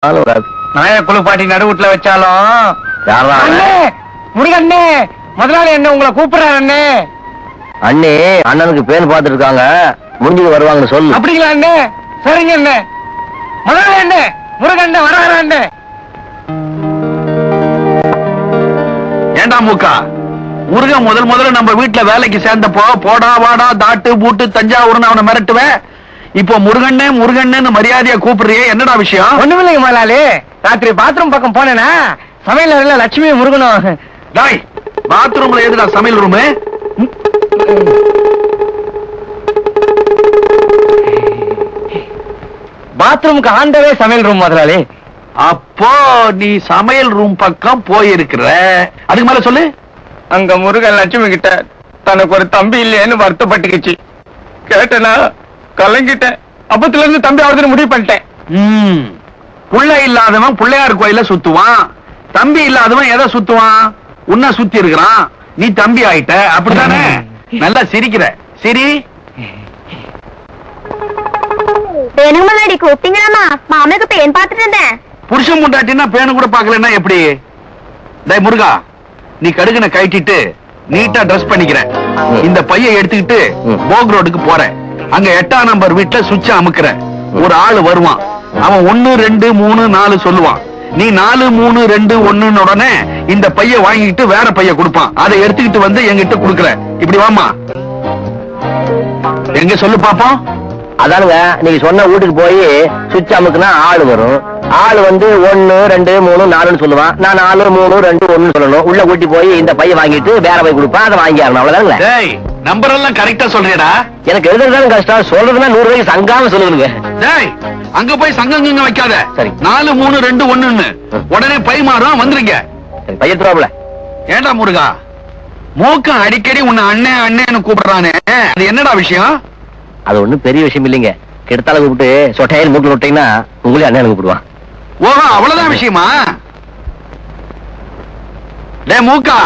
நாய குளிப்பாட்டி நடுவுட்ல வச்சாலும் முருகண்ணே முதலாளி என்ன உங்களை கூப்பிடுறாரு அண்ணே. அண்ணே அண்ணனுக்கு பேர் பார்த்துட்டு இருக்காங்க, முடிஞ்சது வருவாங்கன்னு சொல்லு. அப்படிங்களா அண்ணே? சரிங்க அண்ணே. முதலாளி அண்ணே முருகண்ணே வராரு அண்ணே. ஏண்டா மூக்கா, முருகன் முதல்ல நம்ம வீட்டுல வேலைக்கு சேர்ந்தப்போ போடா வாடா தாட்டு பூட்டு தஞ்சாவூர்னு அவனை மிரட்டுவேன். இப்போ முருகண்ணே முருகண்ணு மரியாதையா கூப்பிடுறியே, என்னடா விஷயம்? ஒண்ணுமில்லைங்க முதலாளி, ராத்திரி பாத்ரூம் பக்கம் போனேன்னா சமையல் அறையில லட்சுமி முருகனும். டாய், பாத்ரூம்ல எதுடா சமையல் ரூமு? பாத்ரூமுக்கு ஆண்டவே சமையல் ரூம் முதலாளி. அப்போ நீ சமையல் ரூம் பக்கம் போயிருக்கிற, அதுக்கு மேல சொல்லு. அங்க முருகன் லட்சுமி கிட்ட தனக்கு ஒரு தம்பி இல்லையேன்னு வருத்தப்பட்டுக்குச்சு. கேட்டனா கலங்கிட்டேன். அப்பத்துல இருந்து தம்பி ஆகுதுன்னு முடிவு பண்ணிட்டேன். புள்ள இல்லாதவன் பிள்ளையார் கோயில சுத்துவான், தம்பி இல்லாதவன் எதை சுத்துவான்? உன்ன சுத்தி இருக்கிறான், நீ தம்பி ஆயிட்ட, அப்படித்தானே? நல்லா சிரிக்கிற, சிரி. முன்னாடி கூப்பிட்டீங்களாமா? மாமனுக்கு பேன் பார்த்துட்டு இருந்தேன். புருஷன் முண்டாட்டினா பேனு கூட பாக்கலன்னா எப்படி? டேய் முருகா, நீ கடுகுன கட்டிட்டு நீட்டா ட்ரெஸ் பண்ணிக்கிற, இந்த பைய எடுத்துக்கிட்டு போக் ரோடுக்கு போற. அங்க 8ஆம் நம்பர் வீட்டுல சுவிட்ச அமுக்குற. ஒரு ஆளு வருவான், அவன் 1 2 3 4 சொல்லுவான். நீ 4 3 2 1 உடனே இந்த பைய வாங்கிட்டு வேற பைய கொடுப்பான். அதை எடுத்துக்கிட்டு வந்து எங்கிட்ட குடுக்குற. இப்படி வாமா, எங்க சொல்லு பாப்போம். அதானுங்க, நீங்க சொன்ன வீட்டுக்கு போய் சுவிட்ச் அமுக்குனா ஆளு வரும். ஆளு வந்து 1 2 3 4 சொல்லுவான். நான் 4 3 2 1 சொல்லணும். உள்ள கூட்டி போய் இந்த பைய வாங்கிட்டு வேற பை கொடுப்பான், அதை வாங்கி ஆகணும். அவ்வளவுதானுங்க. டேய், நம்பர் எல்லாம் கரெக்டா சொல்றியடா? எனக்கு எழுதுறதுதான் கஷ்டம், சொல்றதுன்னா 100 ரூபாய்க்கு சங்காம சொல்லுங்க. டேய், அங்க போய் சங்கங்க வைக்காத. சரி. 4 3 2 1 உடனே பை மாறும், வந்துருங்க. பையத்துறாப்ல. ஏண்டா முருகா, மூக்க அடிக்கடி உன்னை அண்ணே அண்ணேன்னு கூப்பிடுறானே, அது என்னடா விஷயம்? அது ஒண்ணும் பெரிய விஷயம் இல்லைங்க. கெடுத்தால கூப்பிட்டு சொட்டையில் மூக்கில் விட்டீங்கன்னா உங்களே அண்ணன் கூப்பிடுவான். ஓஹோ, அவ்வளவுதான் விஷயமா? டே மூக்கா,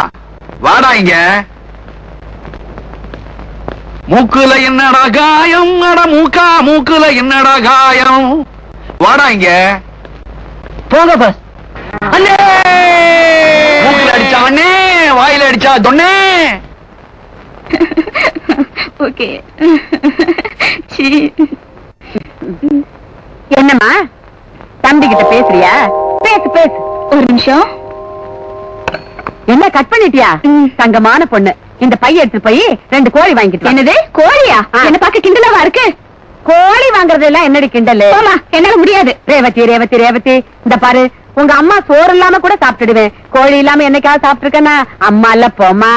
வாடா இங்க. மூக்குல என்னடா காயம்? அட மூக்கா, மூக்குல என்னடா காயம்? வாடா இங்க. போங்க பஸ். அண்ணே மூக்குல அடிச்சா அண்ணே, வாயில அடிச்சா தொண்ணே. ஓகே. என்னம்மா தம்பி கிட்ட பேசுறியா? பேசு பேசு. ஒரு நிமிஷம். என்ன கட் பண்ணிட்டியா? தங்கமான பொண்ணு, இந்த பைய எடுத்து போய் 2 கோழி வாங்கிட்டு. என்னது கோழியா? என்ன பாக்க கிண்டலாவா இருக்கு? கோழி வாங்குறது எல்லாம் என்னடி கிண்டல்? என்னால முடியாது. ரேவதி ரேவதி ரேவதி, இந்த பாரு, உங்க அம்மா சோறு இல்லாம கூட சாப்பிட்டுடுவேன், கோழி இல்லாம என்னைக்காவது சாப்பிட்டுருக்கேன்னா? அம்மா இல்ல போமா.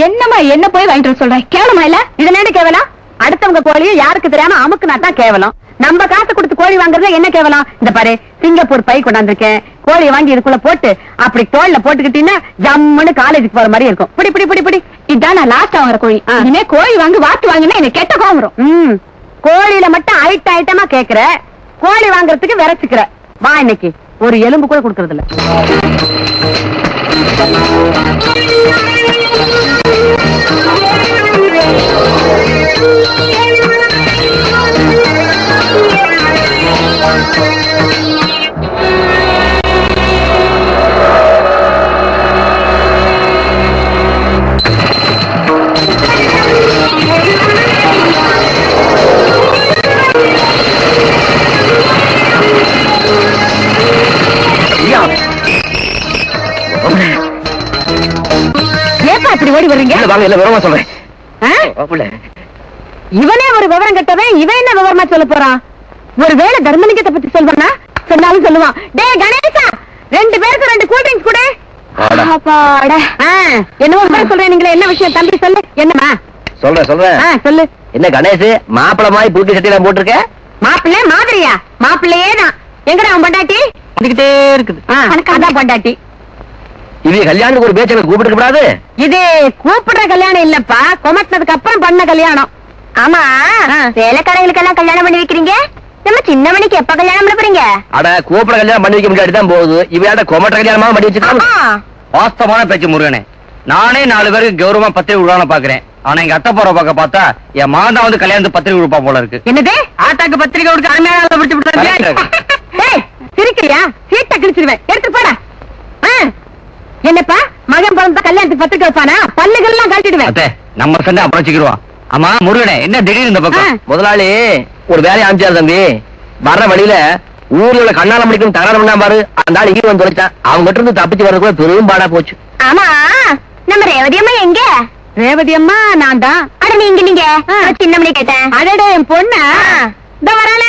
என்னம்மா என்ன போய் வாங்கிட்டு சொல்ற? கேவலமா இல்ல? இது என்ன கேவலம்? அடுத்தவங்க கோழியை யாருக்கு தெரியாம அமுக்குனா தான் கேவலம். நம்ம காசு கொடுத்து கோழி வாங்குறது என்ன கேவலம்? இந்த பாரு, சிங்கப்பூர் பை கொண்டாந்துருக்கேன், கோழியை வாங்கி இதுக்குள்ள போட்டு அப்படி தோல்ல போட்டுக்கிட்டீங்கன்னா ஜம்முன்னு காலேஜுக்கு போற மாதிரி இருக்கும். பிடி பிடி பிடி பிடி. இதான் நான் லாஸ்ட் வாங்குற கோழி. இனிமே கோழி வாங்கி வாத்து வாங்கினா எனக்கு கெட்ட கோவம் வரும். கோழியில மட்டும் ஐட்டமா கேக்குற, கோழி வாங்குறதுக்கு விரைச்சுக்கிற. வா, இன்னைக்கு ஒரு எலும்பு கூட கொடுக்கறது இல்ல. இப்படி ஓடி வர்றீங்க? சொல்றேன். இவனே ஒரு விவரம் கட்டவன், இவன் என்ன விவரமா சொல்ல போறான்? ஒருவேளை தர்மலிங்கத்தை பத்தி சொல்வானா? சொன்னாலும் சொல்லுவான். டே கணேசா, 2 பேருக்கு 2 கூல் ட்ரிங்க்ஸ் கொடு. என்னவோ சொல்றேன், நீங்களே என்ன விஷயம்? தம்பி சொல்லு. என்னமா? சொல்றேன் சொல்லு. என்ன கணேஷ், மாப்பிள மாதிரி புதுக்கி சட்டையெல்லாம் போட்டிருக்க? மாப்பிள்ளை மாதிரியா? மாப்பிள்ளையே தான். எங்கடா அவன் பொண்டாட்டி? வந்துகிட்டே இருக்குது. அதான் பொண்டாட்டி. இது கல்யாணத்துக்கு ஒரு பேச்சை கூப்பிட்டு கூடாது. இது கூப்பிடுற கல்யாணம் இல்லப்பா, கொமட்டினதுக்கு அப்புறம் பண்ண கல்யாணம். ஆமா, வேலைக்காரங்களுக்கெல்லாம் கல்யாணம் பண்ணி வைக்கிறீங்க, நம்ம சின்னமணிக்கு எப்ப கல்யாணம் பண்ண போறீங்க? அட, கூப்பிட கல்யாணம் பண்ணி வைக்க முடியாது தான் போகுது. இவையாட கொமட்ட கல்யாணமா பண்ணி வச்சுக்கலாம். வாஸ்தவமான பேச்சு முருகனே. நானே 4 பேருக்கு கௌரவமா 10 விடுவான பாக்குறேன். ஆனா எங்க அத்தை போற பக்கம் பார்த்தா என் மாதா வந்து கல்யாணத்துக்கு பத்திரிக்கை கொடுப்பா போல இருக்கு. என்னது ஆட்டாக்கு பத்திரிக்கை கொடுக்க அருமையான சிரிக்கிறியா? சீட்டை கிழிச்சிருவேன், எடுத்து போடா. என்னப்பா மகன் பிறந்தா கல்யாணத்துக்கு பத்திரிக்கை வைப்பானா? பல்லுகள் எல்லாம் கழட்டிடுவேன். நம்ம சண்டை அப்புறம் வச்சுக்கிடுவோம். ஆமா முருகனே, என்ன திடீர்னு இந்த பக்கம்? முதலாளி ஒரு வேலையை அமைச்சாரு தம்பி. வர்ற வழியில ஊர்ல உள்ள கண்ணால முடிக்கும் தகராறு பாரு, அந்த ஆள் ஈவன் தொலைச்சான். அவங்க கிட்ட இருந்து தப்பிச்சு வரதுக்குள்ள பெரும் பாடா போச்சு. ஆமா, நம்ம ரேவதி அம்மா எங்க? ரேவதி அம்மா நான் தான். அட நீங்க சின்னமணி கேட்டேன். அடடே என் பொண்ணா இந்த வரால.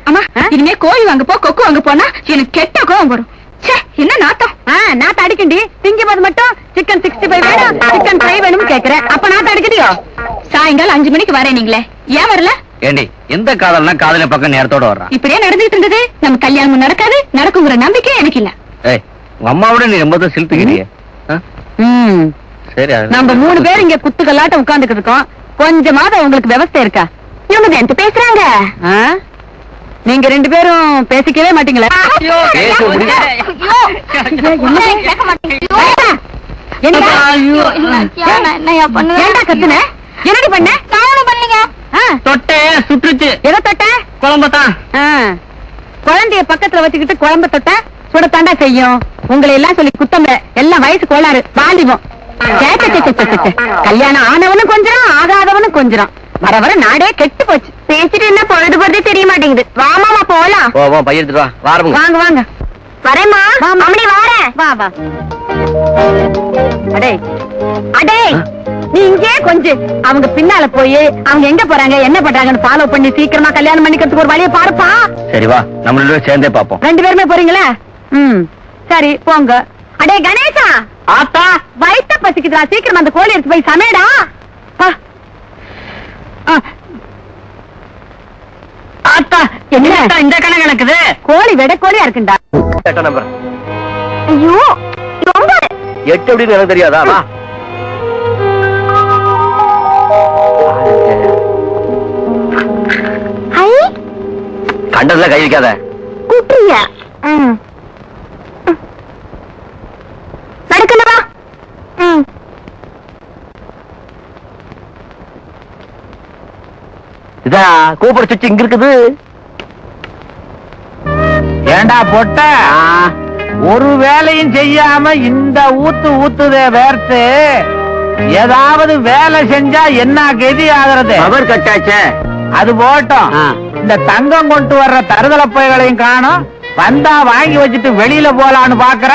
அம்மா இனிமே கோழி வாங்க போ, கொக்கு வாங்க போனா எனக்கு கெட்ட கோவம் வரும். என்ன நாத்தம்? நாத்த அடிக்கண்டி. திங்கும் போது மட்டும் சிக்கன் 65 வேணும், சிக்கன் ஃப்ரை வேணும்னு கேக்குறேன். அப்ப நாத்த அடிக்கடியோ? சாயங்காலம் 5 மணிக்கு வரேன், நீங்களே ஏன் வரல? ஏண்டி எந்த காதல்னா காதல பக்கம் நேரத்தோட வர்றான். இப்படியே நடந்துட்டு இருந்தது. நம்ம கல்யாணம் நடக்காது, நடக்குங்கிற நம்பிக்கை எனக்கு இல்ல. உங்க அம்மாவோட நீ ரொம்ப சிலுத்துக்கிறிய. சரி, நம்ம 3 பேர் இங்க குத்துக்கல்லாட்டம் உட்கார்ந்துட்டு இருக்கோம். கொஞ்சமாவது உங்களுக்கு விவசாயம் இருக்கா? இவங்க என்கிட்ட பேசுறாங்க. நீங்க 2 பேரும் பேசிக்கவே மாட்டீங்களா? கத்துன என்னடி பண்ண? பண்ணீங்க தொட்ட சுற்றுச்சு. எதை தொட்ட? குழம்பத்தான். குழந்தைய பக்கத்துல வச்சுக்கிட்டு குழம்ப தொட்ட சுடத்தாண்டா செய்யும். உங்களை எல்லாம் சொல்லி குத்தம்ல, எல்லாம் வயசு கோளாறு, வாலிபம். கல்யாணம் ஆனவனும் கொஞ்சம், ஆகாதவனும் கொஞ்சம். வர வர நாடே கெட்டு போச்சு. பேசிட்டு என்ன பொழுது போறதே தெரிய மாட்டேங்குது. வாமாமா போலாம். பையன் வா, வாங்க வாங்க. வரேம்மா, அம்மணி வாரேன். வா வா. அடே அடே, நீ இங்கே கொஞ்சம் அவங்க பின்னால போய் அவங்க எங்க போறாங்க என்ன பண்றாங்கன்னு ஃபாலோ பண்ணி சீக்கிரமா கல்யாணம் பண்ணிக்கிறதுக்கு ஒரு வழியை பாருப்பா. சரி வா, நம்ம சேர்ந்தே பாப்போம். 2 பேருமே போறீங்களா? சரி போங்க. அடே கணேசா, ஆத்தா வயித்த பசிக்குதுடா, சீக்கிரம் அந்த கோழி எடுத்து போய் சமையடா. ஆத்தா என்ன இந்த கணக்கு நடக்குது? கோழி வெட கோழியா இருக்குண்டா. நம்பர் ஐயோ ரொம்ப 8 அப்படின்னு எனக்கு தெரியாதா? வா. கண்டதுல கை வைக்காத. குட்டியா நடக்கலவா? இதா கூப்பிட சுச்சு இங்க இருக்குது. ஏண்டா பொட்ட, ஒரு வேலையும் செய்யாம இந்த ஊத்துதே வேர்த்து. ஏதாவது வேலை செஞ்சா என்ன கதி ஆகிறது? அவர் கட்டாச்சே. அது போட்டோம். இந்த தங்கம் கொண்டு வர்ற தருதல பைகளையும் காணும். வந்தா வாங்கி வச்சுட்டு வெளியில போலான்னு பாக்குற,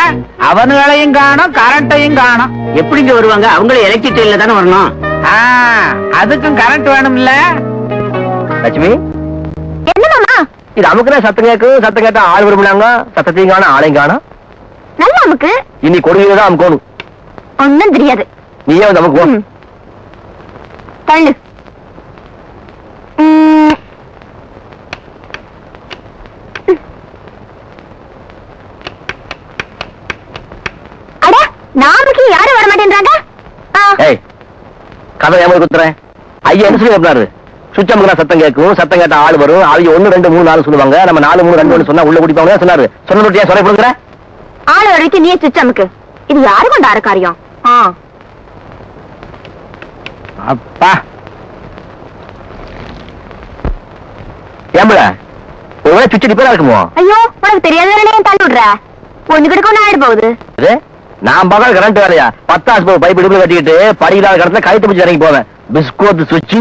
அவனுகளையும் காணும், கரண்டையும் காணும். எப்படிங்க வருவாங்க? அவங்களும் எலக்ட்ரிசிட்டியில தானே வரணும். அதுக்கும் கரண்ட் வேணும்ல. லட்சுமி, என்னமாமா இது அமுக்குனா சத்தம் கேட்கும். சத்தம் கேட்டா ஆள் விரும்பினாங்க. சத்தத்தையும் காணும், ஆளையும் காணும். நல்லா அமுக்கு. இனி கொடுமையில்தான் அமுக்கணும். ஒன்னும் தெரியாது. நீயே வந்து அமுக்குவோம். தள்ளு. அட நாமுக்கு யாரும் வர மாட்டேன்றாங்க. கதை ஏமாறு குத்துறேன். ஐயா என்ன சொல்லி கேட்பாரு? சுவிட்ச் அமுக்குனா சத்தம் கேட்கும். சத்தம் கேட்டா ஆள் வரும். அவங்க 1 2 3 4 சொல்லுவாங்க. நம்ம 4 3 2 1 சொன்னா உள்ள குடிப்பாங்க சொன்னாரு. சொன்ன சொல்ல கொடுக்குற ஆளு வரைக்கும் நீயே சுவிட்ச் அமுக்கு. இது யாரு கொண்டாரு காரியம்? அப்பா ஏம்பல ஒருவேளை சுவிட்ச் ரிப்பேரா இருக்குமோ? ஐயோ உனக்கு தெரியாத தள்ளி விடுற. ஒண்ணு கிடக்க ஒண்ணு ஆயிடு போகுது. நான் பகல் கரண்ட் வேலையா 10 பைப் இடுப்புல கட்டிக்கிட்டு படியில்லாத கடத்துல கழுத்து பிடிச்சி இறங்கி போவேன். பிஸ்கோத் சுவிட்ச்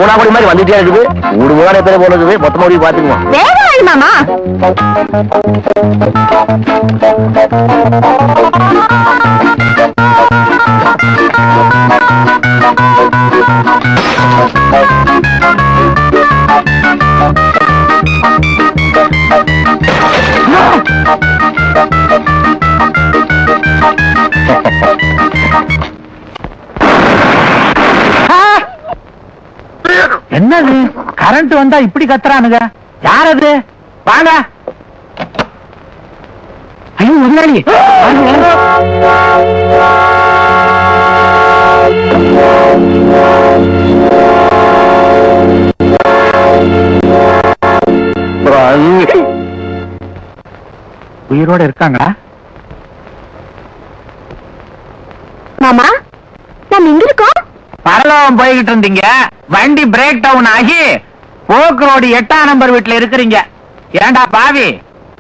ஊனாபடி மாதிரி வந்துட்டே இருக்குது. ஒரு மூணு பேர் போனது மொத்தமா ஓடி பாத்துக்குவோம். வேற மாமா என்னது? கரண்ட் வந்தா இப்படி கத்துறானுங்க. யார் அது? வாங்க. ஐயோ முதலாளி, உயிரோட இருக்காங்களா? மாமா நம்ம எங்க இருக்கோம்? பரலோகம் போய்கிட்டு இருந்தீங்க, வண்டி பிரேக் டவுன் ஆகி போக்கு ரோடு 8ஆம் நம்பர் வீட்டுல இருக்கிறீங்க. ஏண்டா பாவி,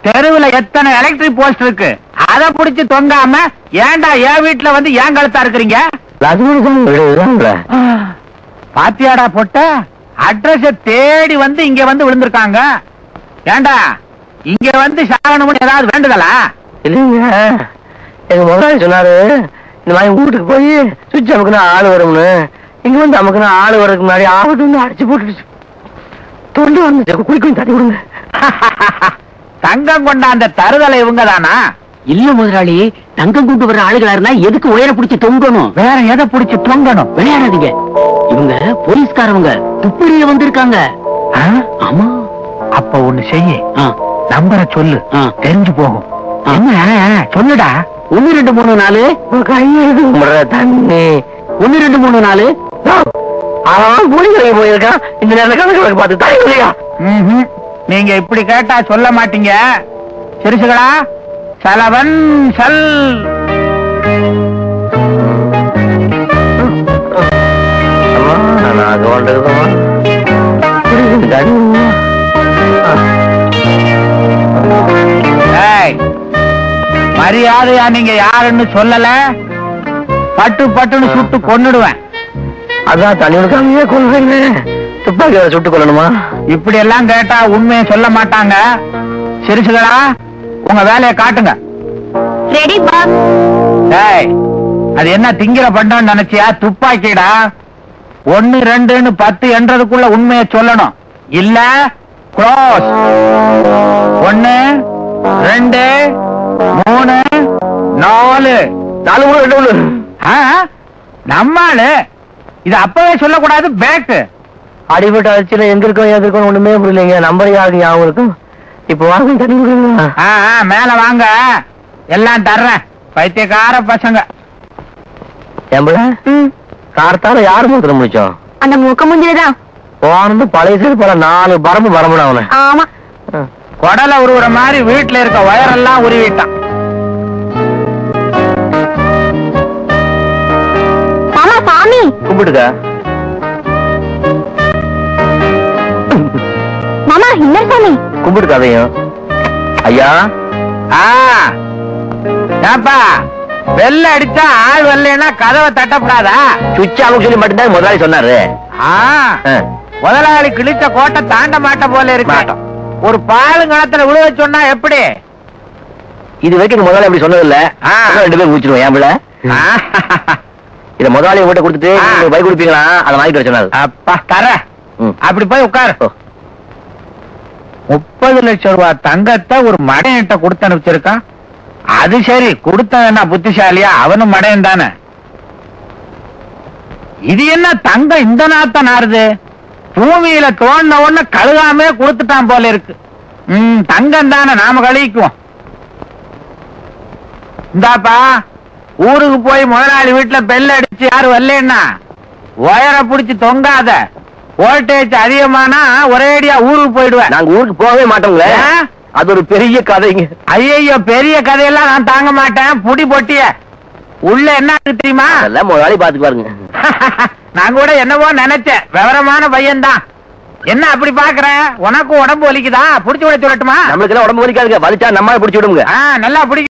தெருவுல எத்தனை எலக்ட்ரிக் போஸ்ட் இருக்கு, அதை புடிச்சு தொங்காம ஏண்டா என் வீட்டுல வந்து ஏன் கழுத்தா இருக்கிறீங்க? பாத்தியாடா பொட்ட, அட்ரஸ் தேடி வந்து இங்க வந்து விழுந்திருக்காங்க. ஏண்டா இங்க வந்து சாகணும்னு ஏதாவது வேண்டுதலா? இல்லைங்க, எங்க முதலாளி சொன்னாரு இந்த மாதிரி வீட்டுக்கு போய் சுவிட்ச் அமுக்குனா ஆள் வரும்னு. இங்க வந்து அமுக்குனா ஆள் வர்றதுக்கு முன்னாடி ஆபத்து அடிச்சு போட்டுடுச்சு. தொண்டு வந்து குளிக்கும் தட்டி விடுங்க. தங்கம் கொண்ட அந்த தருதலை இவங்க தானா? இல்ல முதலாளி, தங்கம் கொண்டு வர்ற ஆளுகளா இருந்தா எதுக்கு உயர பிடிச்சு தொங்கணும்? வேற எதை புடிச்சு தொங்கணும்? விளையாடாதீங்க, இவங்க போலீஸ்காரவங்க துப்பறிய வந்திருக்காங்க. ஆமா. அப்ப ஒண்ணு செய்ய, நம்பரை சொல்லு, தெரிஞ்சு போகும். என்ன சொல்லுடா. 1 2 3 4 தண்ணி 1 2 3 4. அவன் புலி கலைக்கு போயிருக்கான். இந்த நேரத்துல கணக்கு பார்த்து தாய் இல்லையா? நீங்க இப்படி கேட்டா சொல்ல மாட்டீங்க. சிரிசுகளா, சலவன் சல். மரியாதையா நீங்க யாருன்னு சொல்லல, பட்டு பட்டுன்னு சுட்டு கொன்னுடுவேன். அதான் தண்ணி கொடுக்காமயே கொள்றீங்க. துப்பாக்கி சுட்டு கொள்ளணுமா? இப்படி எல்லாம் கேட்டா உண்மையை சொல்ல மாட்டாங்க. சிரிசுகளா, உங்க வேலையை காட்டுங்க. Ready boss. டேய், அது என்ன திங்கிற பண்டம் நினைச்சியா? துப்பாக்கிடா. 1 2 10 என்றதுக்குள்ள உண்மையை சொல்லணும். இல்ல க்ளோஸ். 1 2 3 4 4 நம்மாளு. இது அப்பவே சொல்லக்கூடாது. பேக்கு அடிபட்ட அடிச்சுல எங்க இருக்கோம் எது இருக்கோம் ஒண்ணுமே புரியலைங்க. நம்பர் யாருக்கு ஞாபகம் இருக்கும்? இப்ப வாங்க தண்ணி கொடுங்க. மேல வாங்க, எல்லாம் தர்றேன். பைத்தியக்கார பசங்க. ஏம்பல கார்த்தால யாரு மூத்திர முடிச்சோம்? அந்த மூக்க முஞ்சிதான் போனது பழைய சீர் போல 4 பரம்பு பரம்பு அவனை. ஆமா, கொடலை உருவுற மாதிரி வீட்டுல இருக்க வயரெல்லாம் உருவிட்டான். மாமா சாமி கும்பிட்டுக்க. மாமா இல்ல சாமி கும்பிட்டுக்க. அதையும் ஐயா. ஏப்பா, வெள்ள அடிச்சா ஆள் வரலன்னா கதவை தட்டப்படாதா? சுவிட்ச் அமுக்கு சொல்லி மட்டும்தான் முதலாளி சொன்னாரு. முதலாளி கிழிச்ச கோட்டை தாண்ட மாட்ட போல இருக்கு. ஒரு பாலுங்கணத்துல விழுவ சொன்னா எப்படி? இது வரைக்கும் முதலாளி அப்படி சொன்னது இல்ல. 2 பேர் முடிச்சிருவோம். ஏன் பிள்ளை இத முதலாளி வீட்டை கொடுத்துட்டு பை கொடுப்பீங்களா? அதை வாங்கிட்டு வர சொன்னாரு. அப்பா தர. அப்படி போய் உட்காரு. 30 லட்சம் ரூபாய் தங்கத்தை ஒரு மடையிட்ட கொடுத்து அனுப்பிச்சிருக்கான். அது சரி, கொடுத்தா புத்திசாலியா? அவனும் மடையன் தானே. இது என்ன தங்கம் இந்த நாத்த நாருது? பூமியில தோண்ட ஒண்ணு கழுகாமே கொடுத்துட்டான் போல இருக்கு. தங்கம் தானே, நாம கழிக்குவோம். இந்தாப்பா, ஊருக்கு போய் முதலாளி வீட்டுல பெல் அடிச்சு யாரு வரலன்னா ஒயரை புடிச்சு தொங்காத. வோல்டேஜ் அதிகமானா ஒரேடியா ஊருக்கு போயிடுவேன். நாங்க ஊருக்கு போகவே மாட்டோங்களே. அது ஒரு பெரிய கதைங்க. ஐயோ, பெரிய கதையெல்லாம் நான் தாங்க மாட்டேன். புடி பொட்டிய உள்ள என்ன இருக்கு தெரியுமா? அதெல்லாம் முதலாளி பாத்துக்கு பாருங்க. நான் கூட என்னவோ நினைச்சேன், விவரமான பையன் தான். என்ன அப்படி பாக்குறேன்? உனக்கும் உடம்பு வலிக்குதா? புடிச்சு விட சொல்லட்டுமா? நம்மளுக்கு எல்லாம் உடம்பு வலிக்காதுங்க. வலிச்சா நம்மளால புடிச்சு விடுங்க. நல்லா பிடிக்கும்.